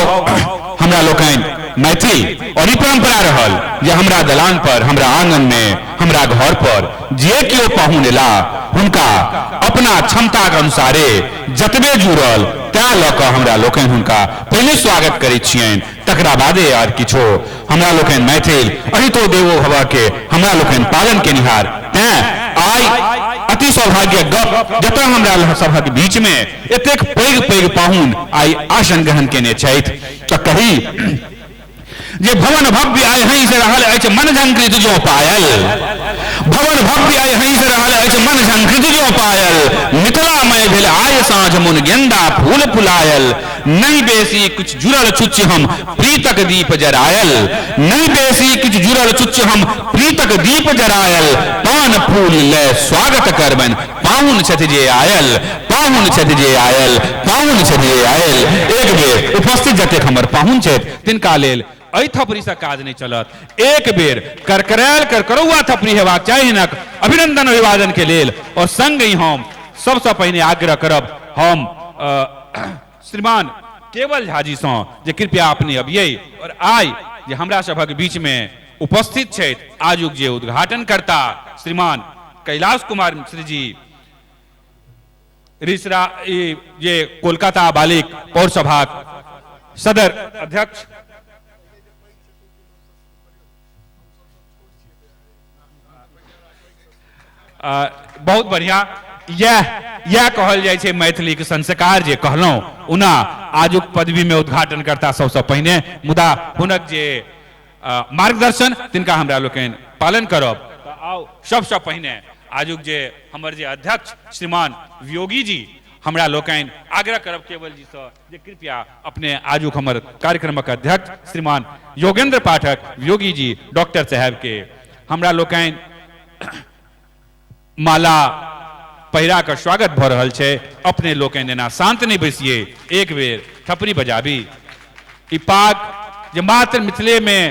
आउ हमरा लोकन मैथिल और ई परंपरा रहल जे हमरा दलान पर, हमरा आंगन में, हमरा घर पर जे केओ पाहुन एला हुनका अपना क्षमता के अनुसारे जतबे जुड़ल त्या लऽ कऽ हमरा लोकन हुनका पहले स्वागत करै छियनि, तकरा बादे आर किछो हमरा लोकन मैथिल अहितो देवो भव के हमरा लोकन पालन केनिहार। तें आइ अति सौभाग्य गप जतऽ हमरा सभक बीच में एतेक पैघ पैघ पाहुन आइ आसन ग्रहण केने छथि तऽ कही जे भवन भव्य आइ हई से रहल अछि मन झंकृत जो पायल, भवन भव्य आइ हई से रहल अछि मन झंकृत जो पायल, मिथिला में भेल आय साँझ मुन गेंदा फूल फुलायल, नहीं बेसी कुछ जुड़ल चुच्च हम प्रीतक दीप जरायल, नहीं बेसी कुछ जुड़ल चुच्च हम प्रीतक दीप जरायल, पान फूल ले स्वागत करबन पाहुन छथि जे आयल, पाहुन छथि जे आयल, पाहुन छथि जे आयल। एक बेर उपस्थित जतेक हमर पाहुन छथि तिनका लेल एहि थपड़ी से काज नहीं चलत, एक बेर करकरायल करकरौआ थपड़ी हेबाक चाही हिनक अभिनंदन अभिवादन के लेल। और संग ही हम सबसे पहले आग्रह करब हम श्रीमान केवल झा जी से जे कृपया अपने अबियै और आइ जे हमरा सभक बीच में उपस्थित छथि आजुक जे उद्घाटन करता श्रीमान कैलाश कुमार मिश्र जी रिसरा जे कोलकाता बालिक पौर सभा सदर अध्यक्ष, बहुत बढ़िया यह कहल जाय छै मैथिली के संस्कार जे कहलौं उना आजुक पदवी में उद्घाटन करता सबसे पहिने, मुदा हुनक जे मार्गदर्शन तिनका हमरा लोकनि पालन करब। आओ सबसे पहिने आजुक जे हमर जे अध्यक्ष श्रीमान वियोगी जी हमरा लोकनि आग्रह करब केवल जी से जे कृपया अपने आजुक हमर कार्यक्रमक अध्यक्ष श्रीमान योगेंद्र पाठक वियोगी जी डॉक्टर साहब के हमरा लोकनि माला पहिरा कर स्वागत भ रहल छै। अपने लोकनि एना शांत नहीं बैसिए, एक बेर थपड़ी बजाबी। ई पाग जे मात्र मिथिले में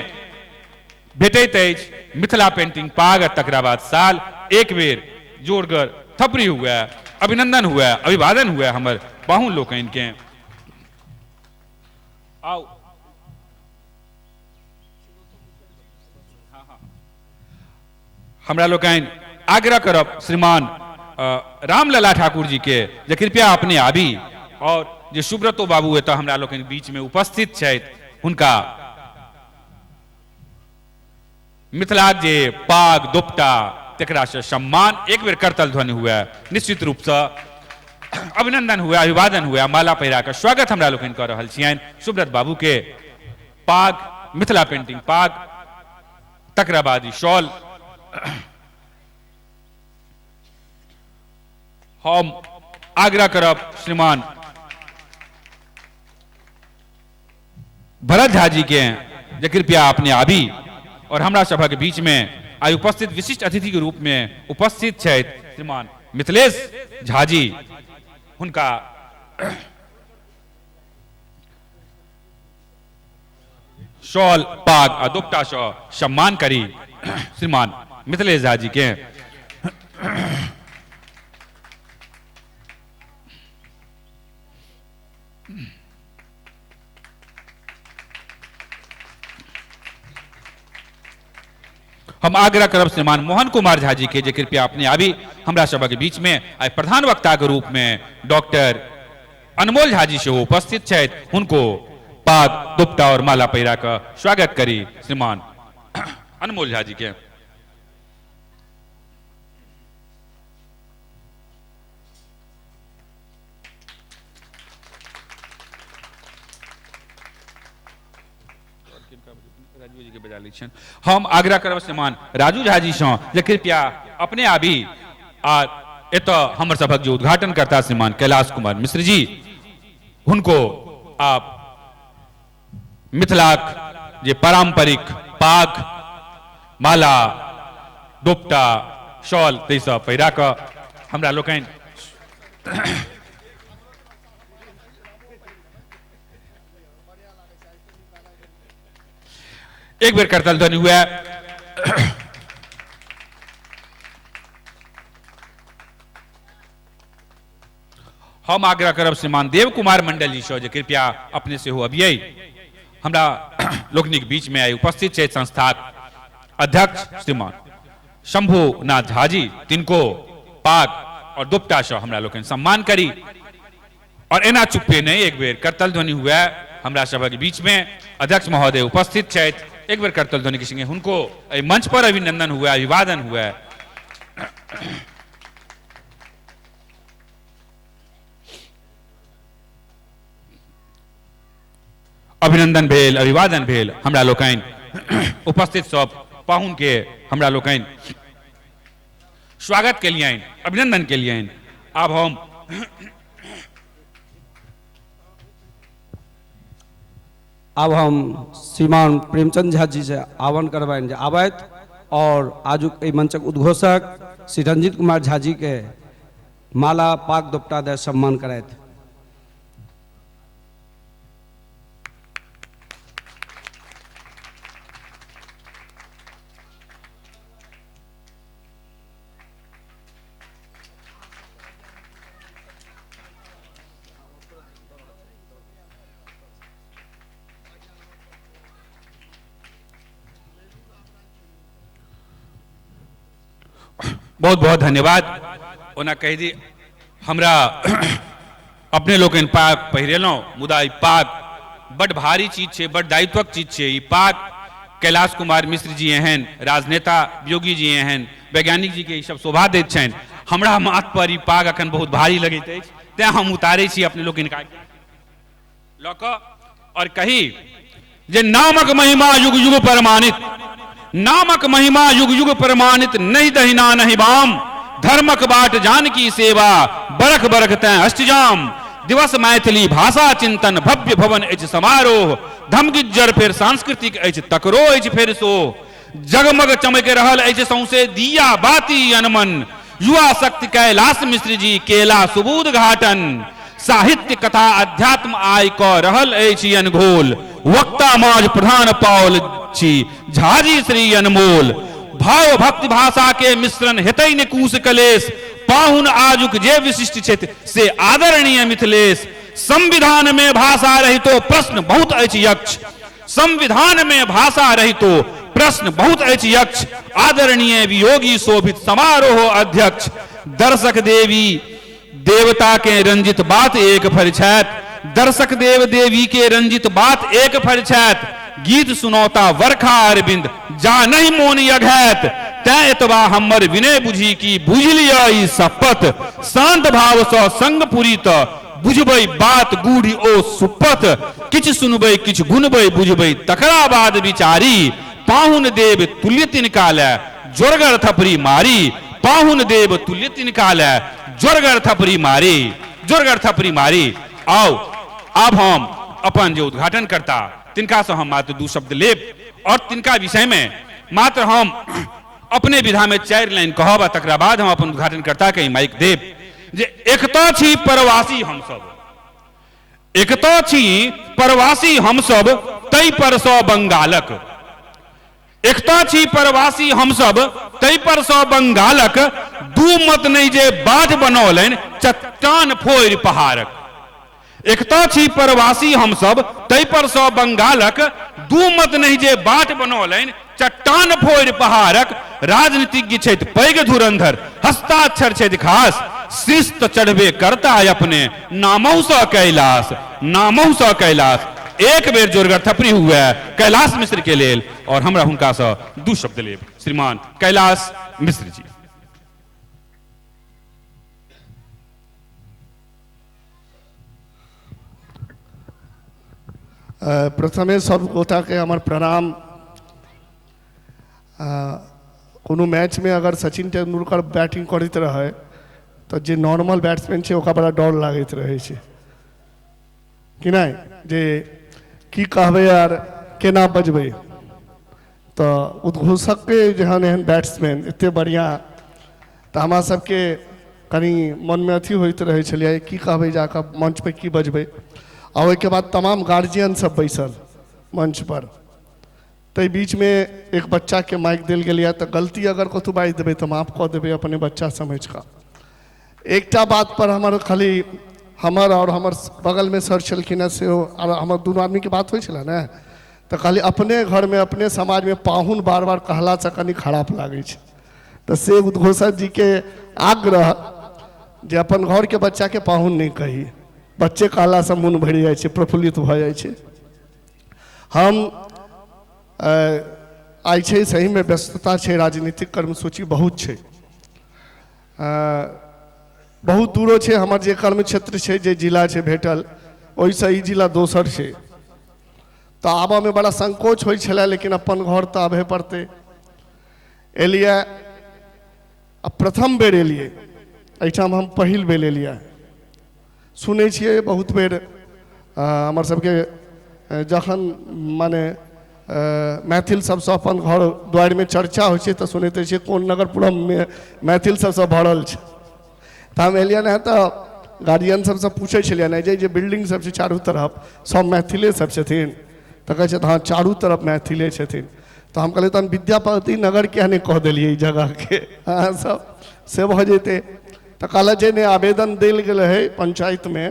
भेटैत अछि, मिथिला पेंटिंग पाग, तकरा बाद साल एक बेर जोरगर थपड़ी हुआ, अभिनंदन हुआ, अभिवादन हुआ हमर पाहुन लोकनि के। आओ हमरा लोकनि आग्रह करब श्रीमान रामलला ठाकुर जी के जे कृपया अपने आबी और जे सुब्रतो बाबू एतऽ हमरा लोकनि बीच में उपस्थित छथि हुनका मिथिला जे पाग दुपट्टा तकरा से सम्मान एक बेर करतल ध्वनि हुआ, निश्चित रूप से अभिनंदन हुआ, अभिवादन हुआ, माला पहिरा कर स्वागत हमरा लोकनि कर रहल छियनि सुब्रत बाबू के। पाग मिथिला पेंटिंग पाग, तकरा बाद शॉल हम आग्रह करब श्रीमान भरत झा जी के जे कृपया अपने आबी और हमरा सभा के बीच में आई उपस्थित विशिष्ट अतिथि के रूप में उपस्थित छथि श्रीमान मिथिलेश झा जी, हुनका शॉल पाग आ दुपट्टा से सम्मान करी श्रीमान मिथिलेश झा जी के। हम आग्रह करब श्रीमान मोहन कुमार झा जी के जे कृपया अपने आबी हमरा सभा के बीच में आई प्रधान वक्ता के रूप में डॉक्टर अनमोल झा जी से उपस्थित छथि, उनको पाग दुपट्टा और माला पहिरा कर स्वागत करी श्रीमान अनमोल झा जी के। हम आग्रह करब श्रीमान राजू झा जी से जे कृपया अपने आबी आ एतऽ हमर सभक जो उद्घाटन करता श्रीमान कैलाश कुमार मिश्र जी, हुनको आप मिथिलाक जे पारंपरिक पाग माला दुपट्टा शॉल तैसा पहिरा कऽ हमरा लोकनि एक बेर करतल ध्वनि हुआ। हम आग्रह करब श्रीमान देव कुमार मंडल जी से जे कृपया अपने से हो अबियै। हमरा लोकनिक बीच में आई उपस्थित छथि संस्थाक अध्यक्ष श्रीमान शंभुनाथ झा जी, तिनको पाग और दुपटा से हमरा लोकनि सम्मान करी और एना चुप्पे नहीं, एक बेर करतल ध्वनि हुआ हमरा सबक बीच में। अध्यक्ष महोदय उपस्थित छथि, एक बेर करतल ध्वनि के संगे हुनको एहि मंच पर अभिनंदन हुआ, अभिवादन हुआ। अभिनंदन भेल, अभिवादन भेल। हमरा लोकनि उपस्थित सब पाहुन के हमरा लोकनि स्वागत के लिए, अभिनंदन के लिए। अब हम श्रीमान प्रेमचंद झा जी से आह्वान करवाएं आबैत और आजुक मंचक उद्घोषक श्री रंजीत कुमार झा जी के माला पाग दुपटा दे सम्मान करैत। बहुत बहुत धन्यवाद। ओना कह दी हमरा अपने लोग पाग पहिरेलौं, मुदा ई पाग बड़ भारी चीज छे, बड़ दायित्वक चीज छे। ई पाग कैलाश कुमार मिश्र जी एहन राजनेता, योगी जी एहन वैज्ञानिक जी के ई सब शोभा दैत छनि। हमरा माथ पर ई पाग अखन बहुत भारी लगैत अछि, तें हम उतारै छी अपने लोग लऽ कऽ और कही जे नामक महिमा युग युग प्रमाणित, नामक महिमा युग युग प्रमाणित, नहीं दहिना नहीं बाम, धर्मक बाट जानकी सेवा, बरख बरख तैं अष्टजाम। दिवस मैथिली भाषा चिंतन, भव्य भवन अछि समारोह, धमगिज्जर फेर सांस्कृतिक अछि, तकरो अछि फेर सो। जगमग चमक रहल अछि सौंसे दिया बाती अनमन, युवा शक्ति कैलाश मिश्र जी केला सुबूद घाटन। साहित्य कथा अध्यात्म आय क रहल अछि अनघोल, वक्ता माज प्रधान पाओल छी झाजी श्री अनमोल। भाव भक्ति भाषा के मिश्रण हेतै ने कूस कलेश, पाहुन आजुक जे विशिष्ट छथि से आदरणीय मिथिलेश। संविधान में भाषा रहितो प्रश्न बहुत अछि यक्ष, संविधान में भाषा रहितो प्रश्न बहुत अछि यक्ष। आदरणीय वियोगी शोभित समारोह अध्यक्ष, दर्शक देवी देवता के रंजित बात एक फर छथि, दर्शक देव देवी के रंजित बात एक फर छथि। गीत सुनौता वर्षा अरविंद जा नहीं मोन यघैत, तै एतबा हमर विनय बुझी की बुझलिया ई शपथ। शांत भाव सँ संग पुरीत बुझबै बात गूढ़ी ओ सुपथ, किछ सुनबै किछ गुनबै बुझबै तकरा बाद विचारी। पाहुन देव तुल्य तिनका लै जोरगर थपरी मारी, पाहुन देव तुल्य तिनका लै जोरगर थपरी मारी, जोरगर थपरी मारी। आओ अब हम अपन जो उद्घाटन करता तिनका से हम मात्र दू शब्द लेब और तिनका विषय में मात्र हम अपने विधा में 4 लाइन कहब, तकरा बाद हम अपन उद्घाटन करता के माइक देब। जे एकता छी परवासी हम सब, एकता छी परवासी हम सब तै पर सौ बंगालक, एकता छी परवासी हम सब तै पर सौ बंगालक। दू मत नहीं जे बाध बनौलनि चट्टान फोड़ पहाड़क, एकता छी परवासी हम सब तै पर सौ बंगालक। दू मत नहीं जे बाट बनौलनि चट्टान फोड़ पहाड़क। राजनीतिज्ञ छथि पैघ धुरंधर, हस्ताक्षर छथि खास, शीश त चढ़बे करता अपने नामौ सँ कैलाश, नामौ सँ कैलाश। एक बेर जोरगर थपरी हुआ कैलाश मिश्र के लेल और हमरा हुनका सँ दू शब्द लेब। श्रीमान कैलाश मिश्र जी। प्रथमे सब गोटा के हमर प्रणाम। कोनो मैच में अगर सचिन तेंदुलकर बैटिंग करते रहे तो जे नॉर्मल बैट्समैन है ओकरा बड़ा डर लागत रहे छै कि नहीं, जे की कहबे यार केना बजबे। तो उद्घोषक के जहन एहन बैट्समैन एते बढ़िया, तो हमारा सबके कनी मन में अथी होइत रहे छलिए की कहबे जाकर मंच पे की बजबे। और के बाद तमाम गार्जियन सब बैसल मंच पर, तो बीच में एक बच्चा के माइक दिल गया, तो गलती अगर कतु बाज देवे तो माफ कऽ देवे अपने बच्चा समझ का। एकटा बात पर हमर खाली हमर और हमर बगल में सर छलखिन से और हमर दोनों आदमी के बात होइ छला ने तो खाली अपने घर में अपने समाज में पाहुन बार बार कहला से कनी खराब लागे छै। तो से उद्घोषक जी के आग्रह जे अपन घर के बच्चा के पाहुन नहीं कही, बच्चे कहला से मन भरि जाइ छै, प्रफुल्लित भ जाइ छै। हम आई छै सही में व्यस्तता छै, राजनीतिक कर्मसूची बहुत छै, बहुत दूरो छै हमर जे कर्म क्षेत्र छै, जे जिला छै भेटल ओहिसँ ई जिला दोसर छै। तो आबऽ में बड़ा संकोच होइ छलै, लेकिन अपन घर तो आबे पड़ते। एलिए, अब प्रथम बेर एलिए एहिठाम, हम पहिल बेर एलिए। सुनै छियै बहुत बेर हमर सबके जखन माने मैथिल सबसँ अपन घर द्वार में चर्चा होइ छै तऽ सुनैत छियै कोन नगरपुरम में मैथिल सबसँ भरल छै। तऽ हम एलिए ने तऽ गार्जियन सबसँ पूछै छलियै ने जे बिल्डिंग सब छै चारू तरफ सब मैथिले सब छथिन, तऽ कहै छै हाँ चारू तरफ मैथिले छथिन। तो हम कहलिए तहन विद्यापति नगर क्या नहीं कह दिलिए ई जगह के, हाँ सब से भऽ जेतै। तो कहल जे ने आवेदन देल गेल है पंचायत में,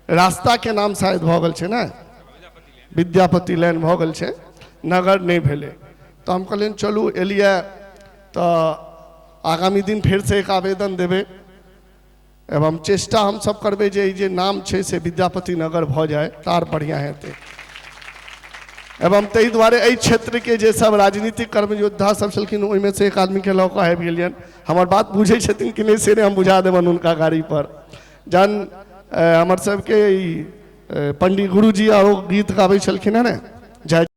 रास्ता के नाम शायद भऽ गेल छै ने, विद्यापति लाइन भऽ गेल छै, नगर नहीं भेले। तो हम कहलिए चलू एलिए तो आगामी दिन फिर से एक आवेदन देवे एवं चेष्टा हम सब करबे जे नाम छै से विद्यापति नगर भऽ जाए तार बढ़िया हेतै। एवं ताहि दुआरे एहि क्षेत्र के जे सब राजनीतिक कर्म योद्धा सब छलखिन ओहिमे से एक आदमी के लऽ कऽ आबि गेलियन। हमर बात बुझै छथिन कि नहीं से हम बुझा देबनि उनका गाड़ी पर। जन हमर सबके पंडित गुरुजी आ गीत गाबै छलखिन है ने, जय